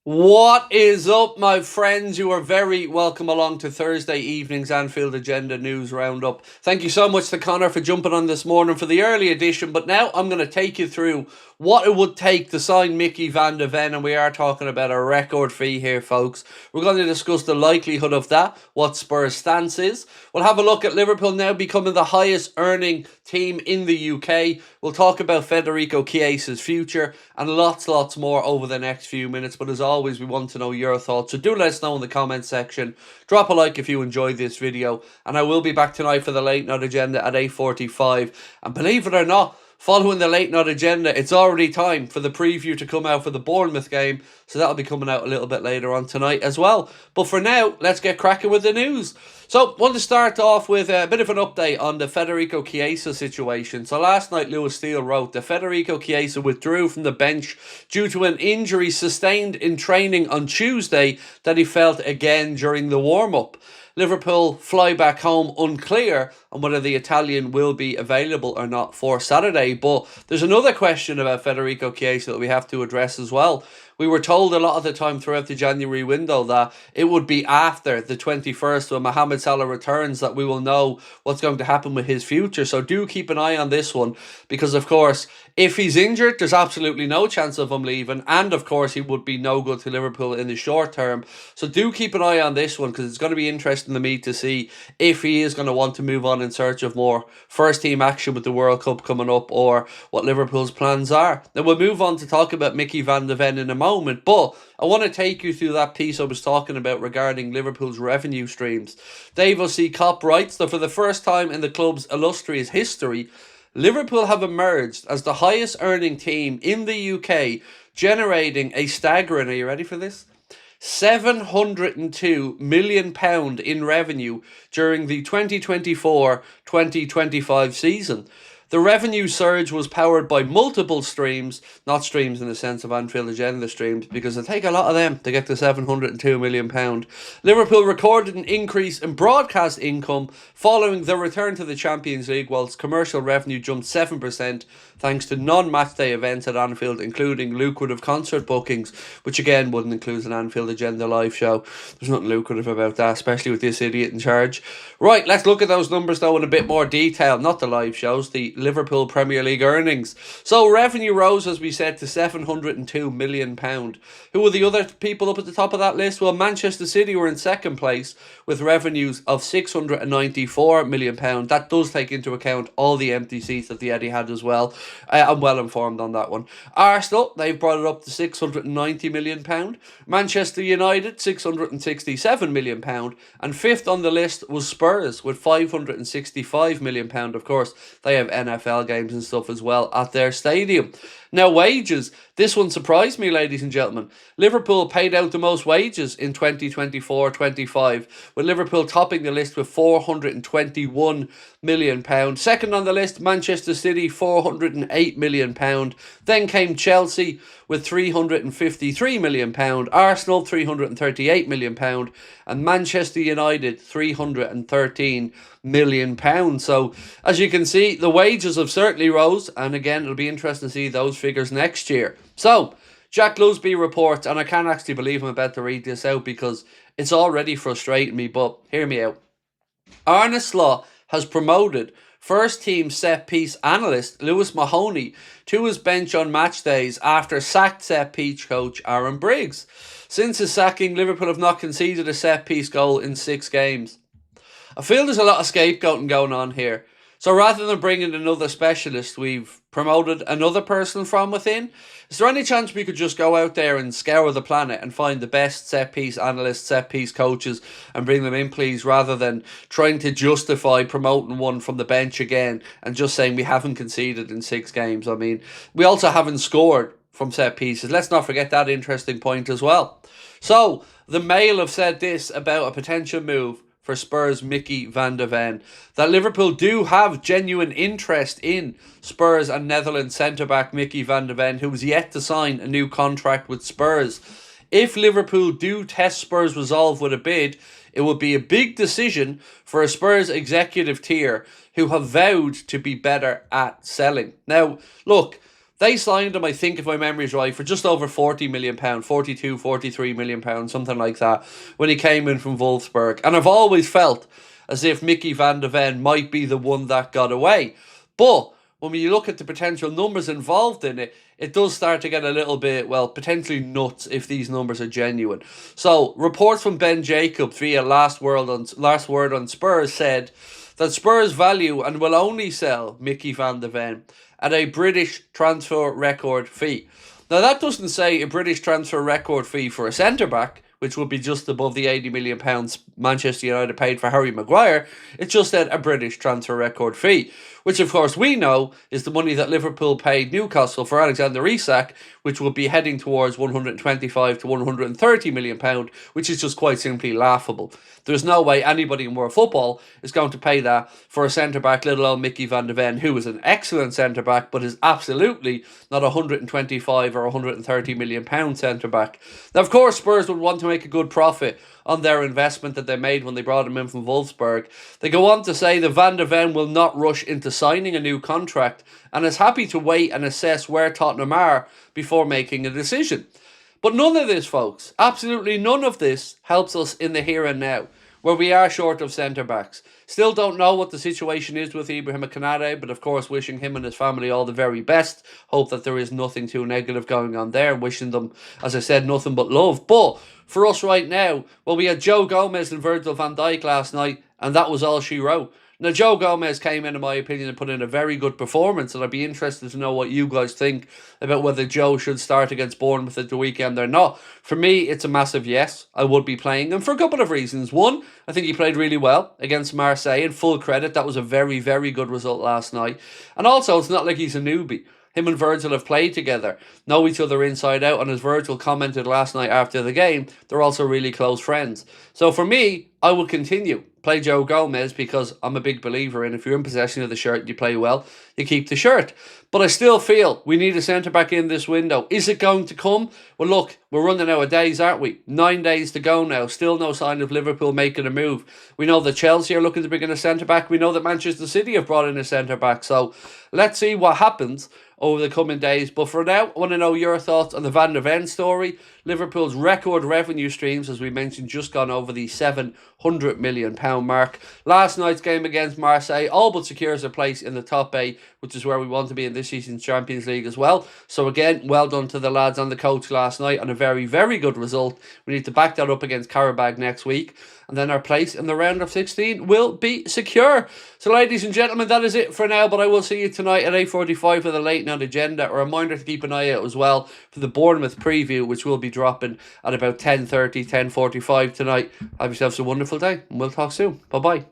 What is up, my friends? You are very welcome along to Thursday evening's Anfield Agenda News Roundup. Thank you so much to Connor for jumping on this morning for the early edition, but now I'm going to take you through what it would take to sign Mickey van de Ven, and we are talking about a record fee here, folks. We're going to discuss the likelihood of that, what Spurs' stance is. We'll have a look at Liverpool now becoming the highest earning team in the UK. We'll talk about Federico Chiesa's future and lots more over the next few minutes, but as always, we want to know your thoughts, so do let us know in the comment section. Drop a like if you enjoyed this video, and I will be back tonight for the late night agenda at 8:45. And believe it or not, following the late night agenda, it's already time for the preview to come out for the Bournemouth game, so that'll be coming out a little bit later on tonight as well. But for now, let's get cracking with the news. So, I want to start off with a bit of an update on the Federico Chiesa situation. So last night, Lewis Steele wrote that Federico Chiesa withdrew from the bench due to an injury sustained in training on Tuesday that he felt again during the warm-up. Liverpool fly back home unclear on whether the Italian will be available or not for Saturday. But there's another question about Federico Chiesa that we have to address as well. We were told a lot of the time throughout the January window that it would be after the 21st when Mohamed Salah returns that we will know what's going to happen with his future. So do keep an eye on this one, because of course, if he's injured, there's absolutely no chance of him leaving, and of course he would be no good to Liverpool in the short term. So do keep an eye on this one, because it's going to be interesting to me to see if he is going to want to move on in search of more first team action with the World Cup coming up, or what Liverpool's plans are. Then we'll move on to talk about Mickey van de Ven in a moment, but I want to take you through that piece I was talking about regarding Liverpool's revenue streams. Dave O.C. Kopp writes that for the first time in the club's illustrious history, Liverpool have emerged as the highest earning team in the UK, generating a staggering, are you ready for this? £702 million in revenue during the 2024-2025 season. The revenue surge was powered by multiple streams, not streams in the sense of Anfield Agenda streams, because it take a lot of them to get to £702 million. Liverpool recorded an increase in broadcast income following the return to the Champions League, whilst commercial revenue jumped 7% thanks to non-match day events at Anfield, including lucrative concert bookings, which again wouldn't include an Anfield Agenda live show. There's nothing lucrative about that, especially with this idiot in charge. Right, let's look at those numbers though in a bit more detail, not the live shows, the Liverpool Premier League earnings. So revenue rose, as we said, to £702 million. Who were the other people up at the top of that list? Well, Manchester City were in second place with revenues of £694 million. That does take into account all the empty seats that the Etihad as well. I'm well informed on that one. Arsenal, they've brought it up to £690 million. Manchester United, £667 million. And fifth on the list was Spurs with £565 million. Of course, they have NFL games and stuff as well at their stadium. Now, wages. This one surprised me, ladies and gentlemen. Liverpool paid out the most wages in 2024-25, with Liverpool topping the list with £421 million. Second on the list, Manchester City, £408 million. Then came Chelsea with £353 million, Arsenal £338 million, and Manchester United £313 million. So, as you can see, the wages have certainly rose, and again, it'll be interesting to see those figures next year. So, Jack Lusby reports, and I can't actually believe I'm about to read this out because it's already frustrating me, but hear me out. Arne Slot has promoted first team set piece analyst Lewis Mahoney to his bench on match days after sacked set piece coach Aaron Briggs. Since his sacking, Liverpool have not conceded a set piece goal in 6 games. I feel there's a lot of scapegoating going on here. So rather than bringing another specialist, we've promoted another person from within. Is there any chance we could just go out there and scour the planet and find the best set-piece analysts, set-piece coaches and bring them in, please, rather than trying to justify promoting one from the bench again and just saying we haven't conceded in 6 games? I mean, we also haven't scored from set pieces. Let's not forget that interesting point as well. So, the Mail have said this about a potential move for Spurs' Mickey van de Ven, that Liverpool do have genuine interest in Spurs and Netherlands centre-back Mickey van de Ven, who is yet to sign a new contract with Spurs. If Liverpool do test Spurs' resolve with a bid, it would be a big decision for a Spurs executive tier who have vowed to be better at selling. Now, look, They signed him, I think, if my memory is right, for just over £40 million, 42, £43 million, something like that, when he came in from Wolfsburg. And I've always felt as if Mickey van de Ven might be the one that got away. But when you look at the potential numbers involved in it, it does start to get a little bit, well, potentially nuts if these numbers are genuine. So, reports from Ben Jacobs via Last Word on Spurs said that Spurs value and will only sell Mickey van de Ven at a British transfer record fee. Now, that doesn't say a British transfer record fee for a centre-back, which would be just above the £80 million Manchester United paid for Harry Maguire. It just said a British transfer record fee, which of course we know is the money that Liverpool paid Newcastle for Alexander Isak, which will be heading towards £125 to £130 million, which is just quite simply laughable. There's no way anybody in world football is going to pay that for a centre-back, let alone Mickey van de Ven, who is an excellent centre-back, but is absolutely not a £125 or £130 million centre-back. Now, of course, Spurs would want to make a good profit on their investment that they made when they brought him in from Wolfsburg. They go on to say that Van de Ven will not rush into signing a new contract and is happy to wait and assess where Tottenham are before making a decision. But none of this, folks, absolutely none of this helps us in the here and now, where we are short of centre-backs. Still don't know what the situation is with Ibrahim Konate, but of course wishing him and his family all the very best. Hope that there is nothing too negative going on there. Wishing them, as I said, nothing but love. But for us right now, well, we had Joe Gomez and Virgil van Dijk last night, and that was all she wrote. Now, Joe Gomez came in my opinion, and put in a very good performance, and I'd be interested to know what you guys think about whether Joe should start against Bournemouth at the weekend or not. For me, it's a massive yes. I would be playing him for a couple of reasons. One, I think he played really well against Marseille, and full credit. That was a very, very good result last night. And also, it's not like he's a newbie. Him and Virgil have played together, know each other inside out, and as Virgil commented last night after the game, they're also really close friends. So for me, I will continue. Play Joe Gomez because I'm a big believer in if you're in possession of the shirt, you play well, you keep the shirt. But I still feel we need a centre-back in this window. Is it going to come? Well, look, we're running out of days, aren't we? 9 days to go now. Still no sign of Liverpool making a move. We know that Chelsea are looking to bring in a centre-back. We know that Manchester City have brought in a centre-back. So let's see what happens over the coming days. But for now, I want to know your thoughts on the Van der Ven story. Liverpool's record revenue streams, as we mentioned, just gone over the £700 million mark. Last night's game against Marseille all but secures a place in the top 8, which is where we want to be in this season's Champions League as well. So again, well done to the lads and the coach last night on a very, very good result. We need to back that up against Karabakh next week, and then our place in the round of 16 will be secure. So ladies and gentlemen, that is it for now, but I will see you tonight at 8:45 for the late night agenda. A reminder to keep an eye out as well for the Bournemouth preview, which will be dropping at about 10:30, 10:45 tonight. Have yourselves a wonderful day, and we'll talk soon. Bye-bye.